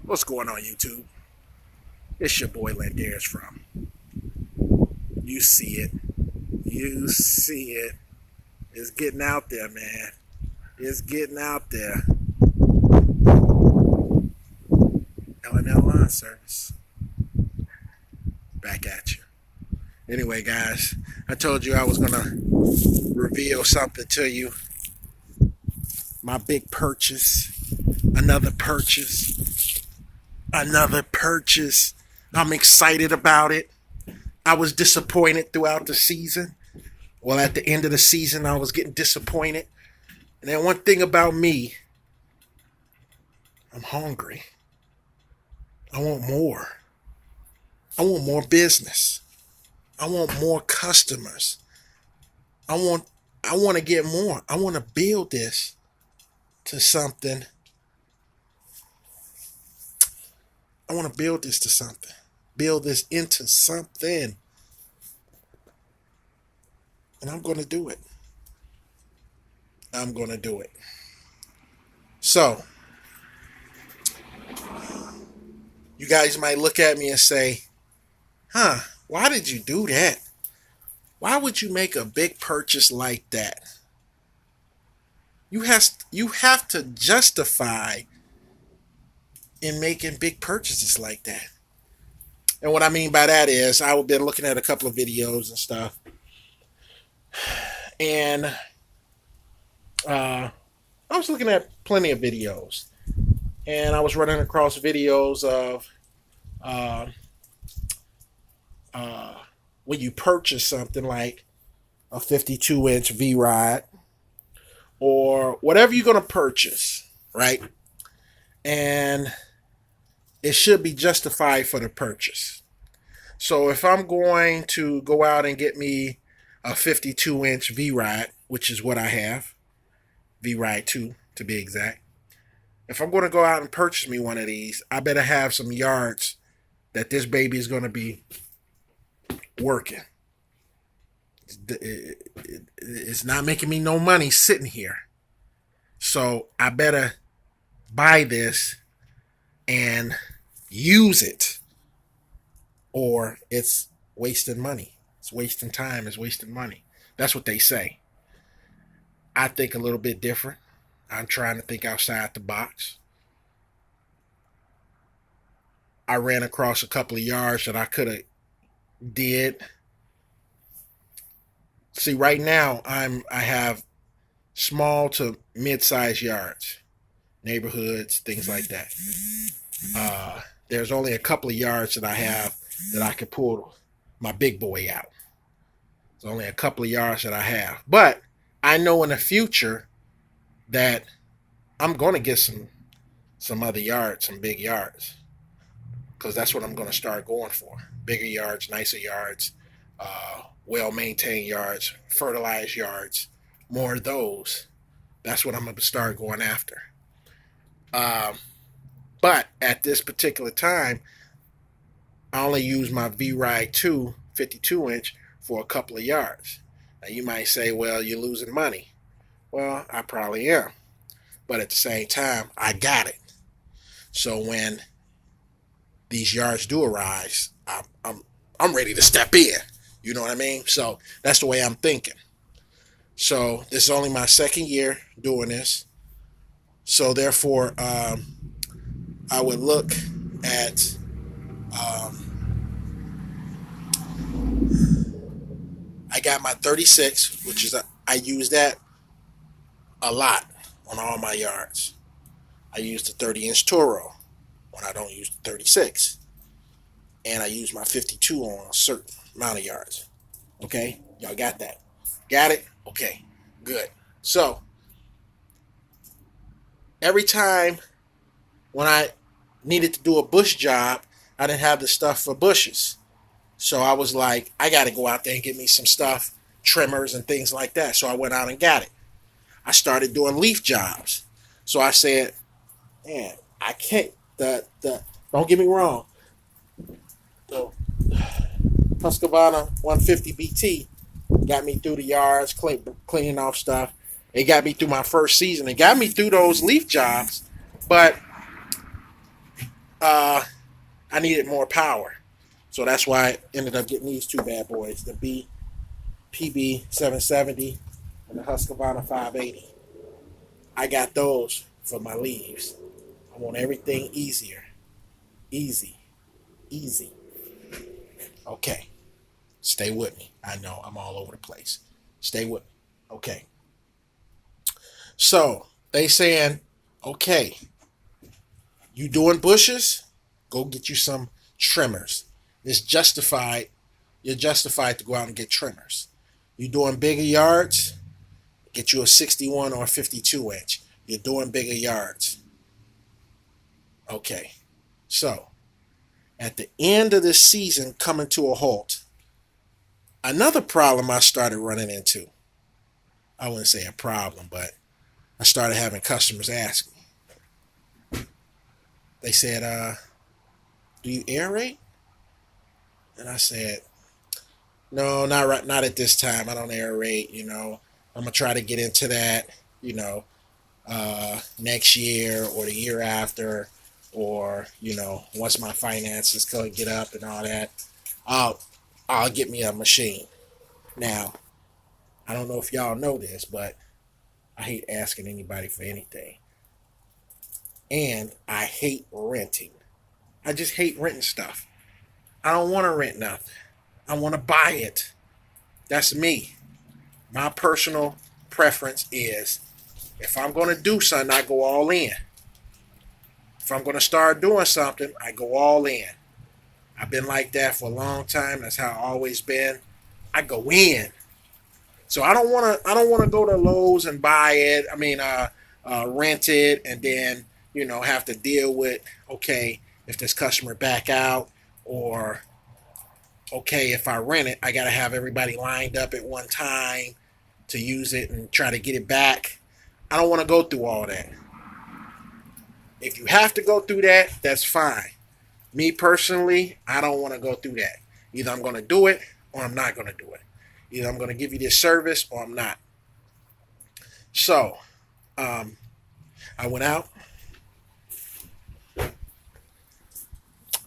What's going on, YouTube? It's your boy Landaris from. You see it. You see it. It's getting out there, man. It's getting out there. L&L Line Service. Back at you. Anyway, guys, I told you I was going to reveal something to you. My big purchase. Another purchase. Another purchase. I'm excited about it. I was disappointed throughout the season. Well, at the end of the season, I was getting disappointed. And then one thing about me, I'm hungry. I want more. I want more business. I want more customers. I want to get more. I want to build this to something. I want to build this to something. Build this into something. And I'm going to do it. I'm going to do it. So, you guys might look at me and say, why did you do that? Why would you make a big purchase like that? You have to justify in making big purchases like that. And what I mean by that is I've been looking at a couple of videos and stuff. And I was looking at plenty of videos. And I was running across videos of when you purchase something like a 52-inch V-Rod or whatever you're going to purchase, right? And it should be justified for the purchase. So if I'm going to go out and get me a 52-inch V-Rod, which is what I have, V-Rod 2 to be exact. If I'm going to go out and purchase me one of these, I better have some yards that this baby is going to be working. It's not making me no money sitting here. So I better buy this and use it, or it's wasting money. It's wasting time. It's wasting money. That's what they say. I think a little bit different. I'm trying to think outside the box. I ran across a couple of yards that I could have did. See, right now I have small to mid-sized yards, neighborhoods, things like that. There's only a couple of yards that I have that I could pull my big boy out. There's only a couple of yards that I have. But I know in the future that I'm going to get some other yards, some big yards. Because that's what I'm going to start going for. Bigger yards, nicer yards, well-maintained yards, fertilized yards, more of those. That's what I'm going to start going after. But at this particular time, I only use my V-Ride 2 52-inch for a couple of yards. Now you might say, well, you're losing money. Well, I probably am. But at the same time, I got it. So when these yards do arise, I'm ready to step in. You know what I mean? So that's the way I'm thinking. So this is only my second year doing this. So therefore, I would look at I got my 36, which is I use that a lot on all my yards. I use the 30-inch Toro when I don't use the 36. And I use my 52 on a certain amount of yards. Okay? Y'all got that? Got it? Okay. Good. So, every time when I needed to do a bush job, I didn't have the stuff for bushes. So I was like, I got to go out there and get me some stuff, trimmers and things like that. So I went out and got it. I started doing leaf jobs. So I said, man, I can't, don't get me wrong, the Husqvarna 150 BT got me through the yards, cleaning off stuff. It got me through my first season. It got me through those leaf jobs. But I needed more power. So that's why I ended up getting these two bad boys, the PB 770 and the Husqvarna 580. I got those for my leaves. I want everything easier. Easy. Easy. Okay. Stay with me. I know I'm all over the place. Stay with me. Okay. So they saying, okay, you doing bushes? Go get you some trimmers. It's justified. You're justified to go out and get trimmers. You doing bigger yards? Get you a 61 or a 52 inch. You're doing bigger yards. Okay. So at the end of the season coming to a halt, another problem I started running into. I wouldn't say a problem, but I started having customers ask me. They said, do you aerate? And I said, no, not right, not at this time. I don't aerate, I'm gonna try to get into that, next year or the year after, or, once my finances could get up and all that, I'll I'll get me a machine. Now, I don't know if y'all know this, but I hate asking anybody for anything. And I hate renting. I just hate renting stuff. I don't want to rent nothing. I want to buy it. That's me. My personal preference is if I'm going to do something, I go all in. If I'm going to start doing something, I go all in. I've been like that for a long time. That's how I've always been. I go in. So I don't want to. I don't want to go to Lowe's and buy it. Rent it and then have to deal with if this customer back out, or if I rent it, I got to have everybody lined up at one time to use it and try to get it back. I don't want to go through all that. If you have to go through that, that's fine. Me personally, I don't want to go through that. Either I'm going to do it or I'm not going to do it. Either I'm going to give you this service or I'm not. So, I went out.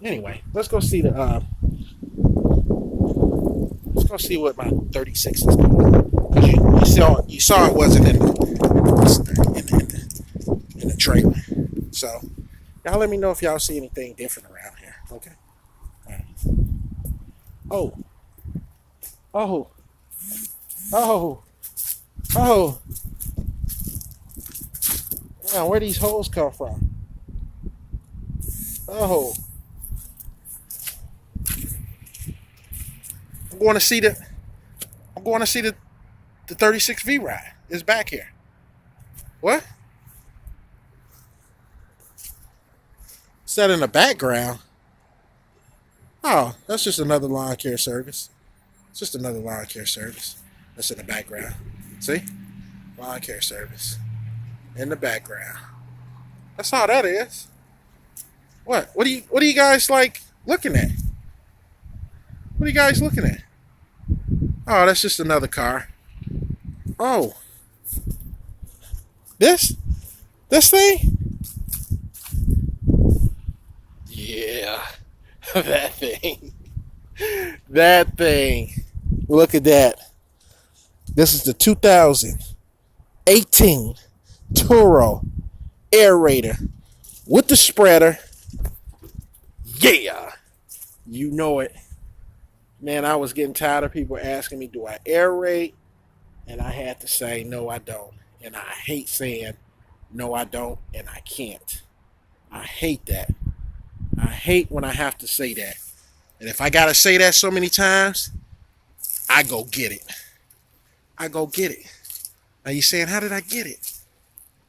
Anyway, let's go see let's go see what my 36 is doing. Because you saw it wasn't in the trailer. So, y'all let me know if y'all see anything different around here. Okay. All right. Oh. Oh. Oh. Oh. Now, where these holes come from? Oh. I'm going to see the 36V ride. It's back here. What? Is that in the background? Oh, that's just another lawn care service. It's just another lawn care service. That's in the background. See? Lawn care service. In the background. That's all that is. What? What are you guys looking at? What are you guys looking at? Oh, that's just another car. Oh. This thing? Yeah. That thing. That thing. Look at that. This is the 2018 Turo aerator with the spreader. Yeah. You know it. Man, I was getting tired of people asking me, do I aerate? And I had to say, no, I don't. And I hate saying, no, I don't, and I can't. I hate that. I hate when I have to say that. And if I got to say that so many times, I go get it. I go get it. Now you're saying, how did I get it?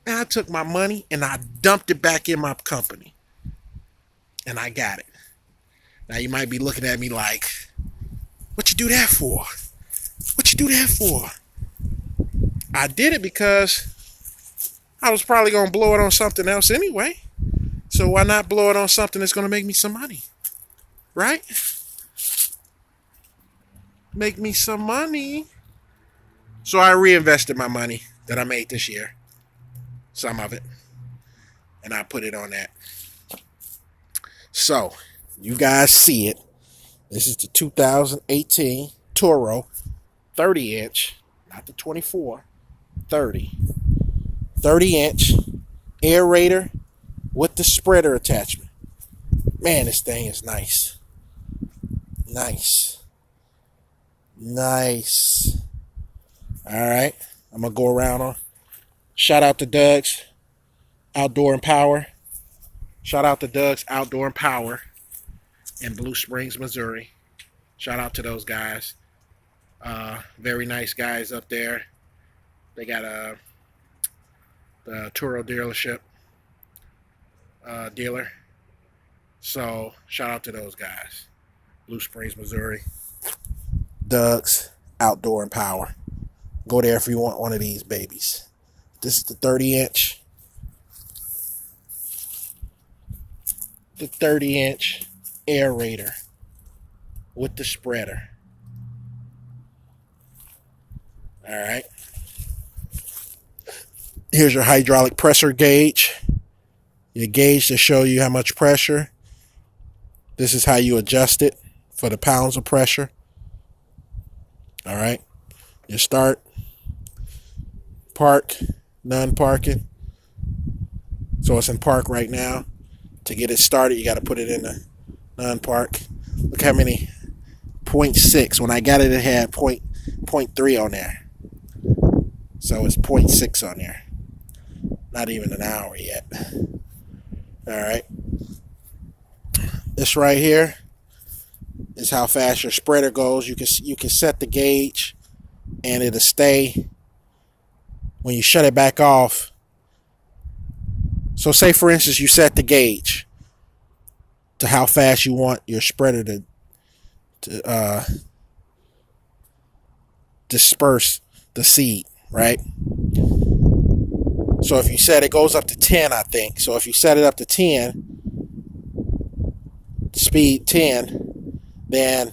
Man, I took my money and I dumped it back in my company. And I got it. Now you might be looking at me like, what you do that for? What you do that for? I did it because I was probably going to blow it on something else anyway. So why not blow it on something that's going to make me some money? Right? Make me some money. So I reinvested my money that I made this year. Some of it. And I put it on that. So, you guys see it. This is the 2018 Toro 30 inch, not the 24, 30. 30 inch aerator with the spreader attachment. Man, this thing is nice. Nice. Nice. All right. I'm going to go around on. Shout out to Doug's Outdoor and Power. Shout out to Doug's Outdoor and Power in Blue Springs, Missouri. Shout out to those guys. Very nice guys up there. They got the Turo dealership dealer. So shout out to those guys. Blue Springs, Missouri. Doug's Outdoor and Power. Go there if you want one of these babies. This is the 30 inch. The 30 inch aerator with the spreader. All right. Here's your hydraulic pressure gauge. Your gauge to show you how much pressure. This is how you adjust it for the pounds of pressure. All right. You start, park, non-parking. So it's in park right now. To get it started, you got to put it in the non-park. Look how many, 0.6. When I got it, it had 0.3 on there. So it's 0.6 on there. Not even an hour yet. All right. This right here is how fast your spreader goes. You can set the gauge, and it'll stay. When you shut it back off. So say for instance you set the gauge to how fast you want your spreader to disperse the seed, right? So if you set it goes up to 10, I think. So if you set it up to 10, speed 10, then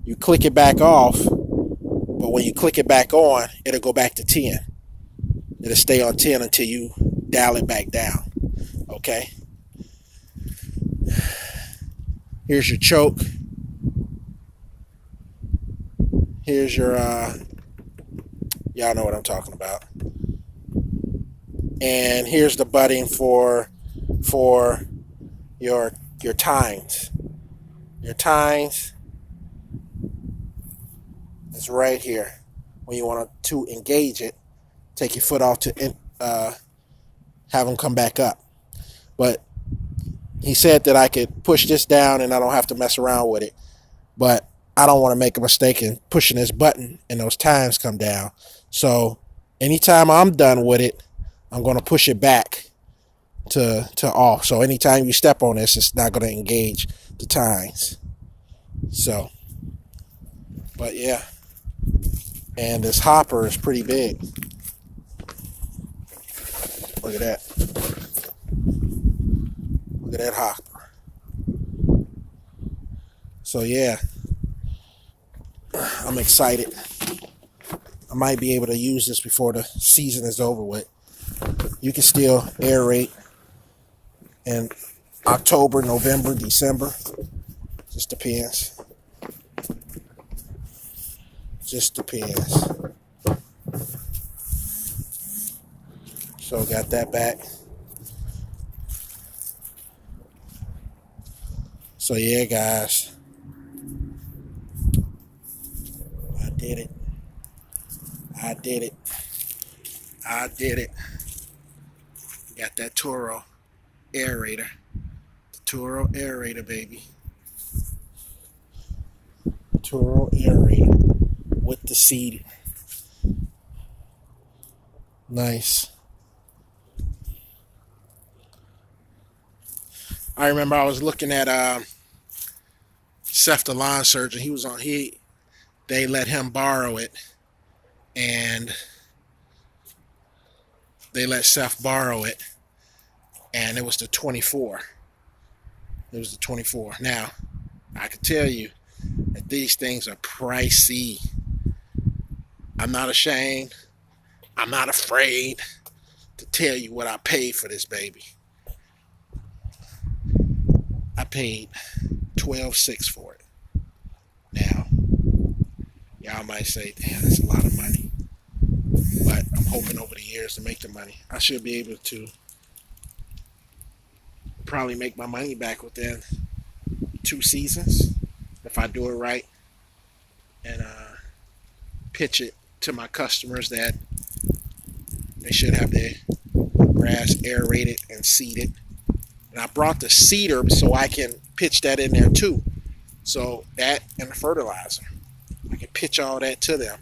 you click it back off. But when you click it back on, it'll go back to 10. It'll stay on 10 until you dial it back down. Okay. Here's your choke. Here's your y'all know what I'm talking about. And here's the button for your tines. Your tines is right here. When you want to engage it, take your foot off to have them come back up. But he said that I could push this down and I don't have to mess around with it. But I don't want to make a mistake in pushing this button and those times come down. So anytime I'm done with it, I'm going to push it back to off. So anytime you step on this, it's not going to engage the tines. So, but yeah. And this hopper is pretty big. Look at that. Look at that hopper. So yeah, I'm excited. I might be able to use this before the season is over with. You can still aerate in October, November, December. Just depends. Just depends. So got that back. So yeah, guys. I did it. I did it. I did it. Got that Toro aerator. The Toro aerator, baby. Toro aerator with the seed. Nice. I remember I was looking at Seth the lawn surgeon. They let him borrow it, and they let Seth borrow it, and it was the 24. It was the 24. Now, I can tell you that these things are pricey. I'm not ashamed. I'm not afraid to tell you what I paid for this baby. I paid $12,600 for it. Now, y'all might say, damn, that's a lot of money. But I'm hoping over the years to make the money. I should be able to probably make my money back within 2 seasons if I do it right and pitch it to my customers that they should have their grass aerated and seeded. And I brought the seeder so I can pitch that in there too. So that and the fertilizer, I can pitch all that to them,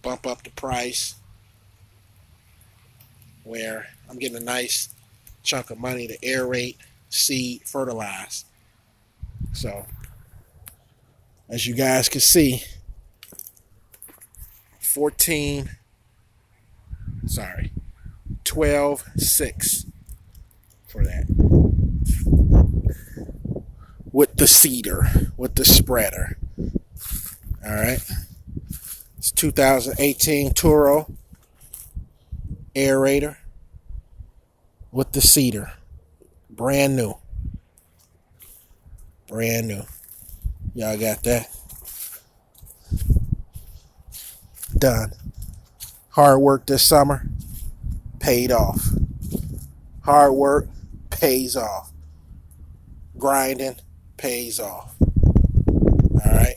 bump up the price where I'm getting a nice chunk of money to aerate, seed, fertilize. So as you guys can see, 12,600 for that. With the seeder, with the spreader. All right. It's 2018 Toro aerator with the seeder. Brand new. Brand new. Y'all got that? Done. Hard work this summer paid off. Hard work pays off. Grinding pays off. All right.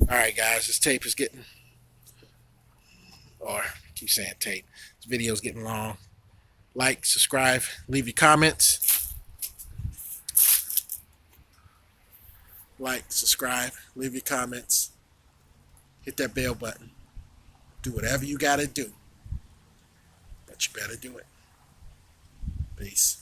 All right, guys. This tape is getting, or I keep saying tape. This video is getting long. Like, subscribe, leave your comments. Like, subscribe, leave your comments. Hit that bell button. Do whatever you got to do. But you better do it. Peace.